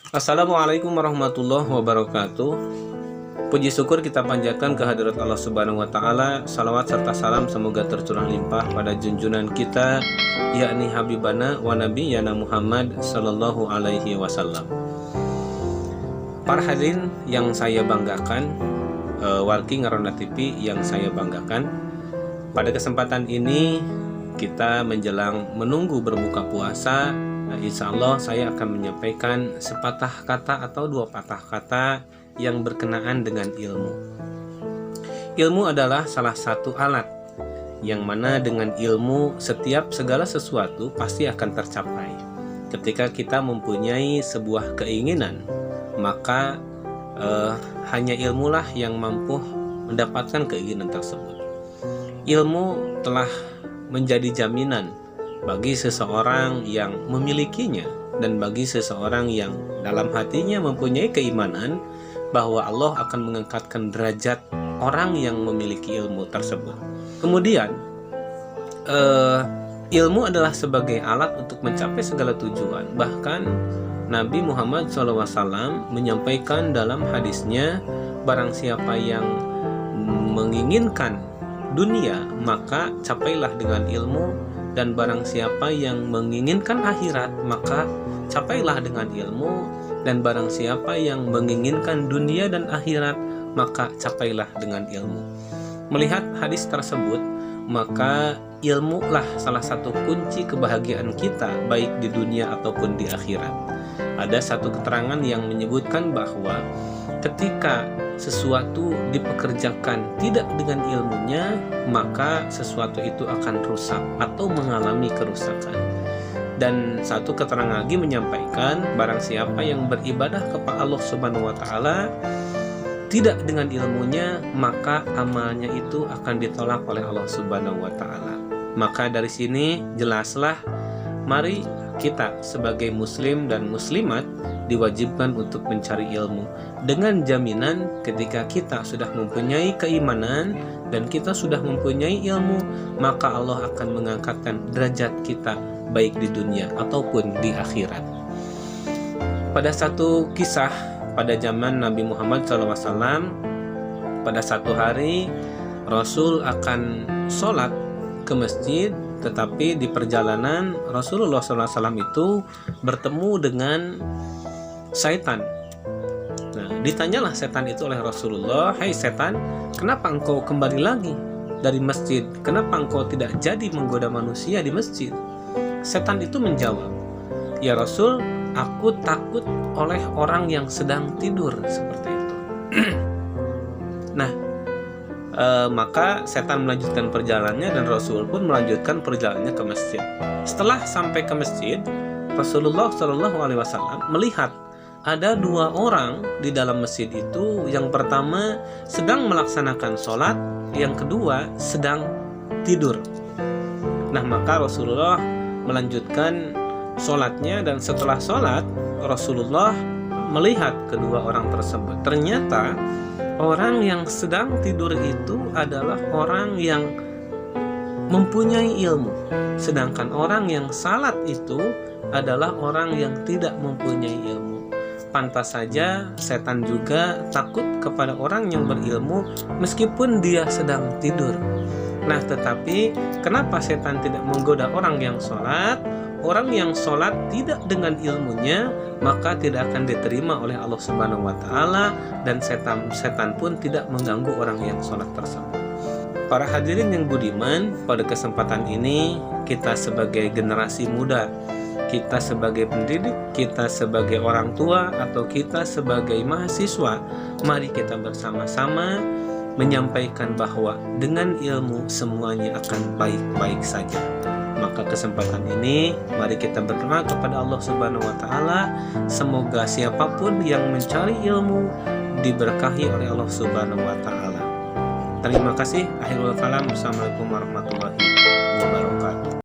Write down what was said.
Assalamualaikum warahmatullahi wabarakatuh. Puji syukur kita panjatkan kehadirat Allah Subhanahu wa taala. Salawat serta salam semoga tercurah limpah pada junjungan kita, yakni Habibana wa Nabiyana Muhammad sallallahu alaihi wasallam. Para hadirin yang saya banggakan, walki ngarona TV yang saya banggakan, pada kesempatan ini kita menjelang menunggu berbuka puasa. Insya Allah saya akan menyampaikan sepatah kata atau dua patah kata yang berkenaan dengan ilmu. Ilmu adalah salah satu alat yang mana dengan ilmu setiap segala sesuatu pasti akan tercapai. Ketika kita mempunyai sebuah keinginan, maka hanya ilmulah yang mampu mendapatkan keinginan tersebut. Ilmu telah menjadi jaminan bagi seseorang yang memilikinya dan bagi seseorang yang dalam hatinya mempunyai keimanan bahwa Allah akan mengangkatkan derajat orang yang memiliki ilmu tersebut. Kemudian ilmu adalah sebagai alat untuk mencapai segala tujuan. Bahkan Nabi Muhammad SAW menyampaikan dalam hadisnya, barang siapa yang menginginkan dunia maka capailah dengan ilmu, dan barang siapa yang menginginkan akhirat maka capailah dengan ilmu, dan barang siapa yang menginginkan dunia dan akhirat maka capailah dengan ilmu. Melihat hadis tersebut, maka ilmulah salah satu kunci kebahagiaan kita baik di dunia ataupun di akhirat. Ada satu keterangan yang menyebutkan bahwa ketika sesuatu dipekerjakan tidak dengan ilmunya, maka sesuatu itu akan rusak atau mengalami kerusakan. Dan satu keterangan lagi menyampaikan, barang siapa yang beribadah kepada Allah Subhanahu wa taala tidak dengan ilmunya, maka amalnya itu akan ditolak oleh Allah Subhanahu wa taala. Maka dari sini jelaslah, mari kita sebagai muslim dan muslimat diwajibkan untuk mencari ilmu dengan jaminan ketika kita sudah mempunyai keimanan dan kita sudah mempunyai ilmu, maka Allah akan mengangkatkan derajat kita baik di dunia ataupun di akhirat. Pada satu kisah pada zaman Nabi Muhammad SAW, pada satu hari Rasul akan sholat ke masjid, tetapi di perjalanan Rasulullah SAW itu bertemu dengan setan. Nah, ditanyalah setan itu oleh Rasulullah, "Hai setan, kenapa engkau kembali lagi dari masjid? Kenapa engkau tidak jadi menggoda manusia di masjid?" Setan itu menjawab, "Ya Rasul, aku takut oleh orang yang sedang tidur," seperti itu. Nah, maka setan melanjutkan perjalanannya dan Rasul pun melanjutkan perjalanannya ke masjid. Setelah sampai ke masjid, Rasulullah SAW melihat ada dua orang di dalam masjid itu. Yang pertama sedang melaksanakan sholat, yang kedua sedang tidur. Nah, maka Rasulullah melanjutkan sholatnya, dan setelah sholat Rasulullah melihat kedua orang tersebut. Ternyata orang yang sedang tidur itu adalah orang yang mempunyai ilmu, sedangkan orang yang salat itu adalah orang yang tidak mempunyai ilmu. Pantas saja setan juga takut kepada orang yang berilmu meskipun dia sedang tidur. Nah, tetapi kenapa setan tidak menggoda orang yang sholat? Orang yang sholat tidak dengan ilmunya, maka tidak akan diterima oleh Allah Subhanahu wa taala, dan setan pun tidak mengganggu orang yang sholat tersebut. Para hadirin yang budiman, pada kesempatan ini kita sebagai generasi muda, kita sebagai pendidik, kita sebagai orang tua, atau kita sebagai mahasiswa, mari kita bersama-sama menyampaikan bahwa dengan ilmu semuanya akan baik-baik saja. Maka kesempatan ini mari kita berdoa kepada Allah Subhanahu wa taala, semoga siapapun yang mencari ilmu diberkahi oleh Allah Subhanahu wa taala. Terima kasih. Akhirul kalam. Wassalamualaikum warahmatullahi wabarakatuh.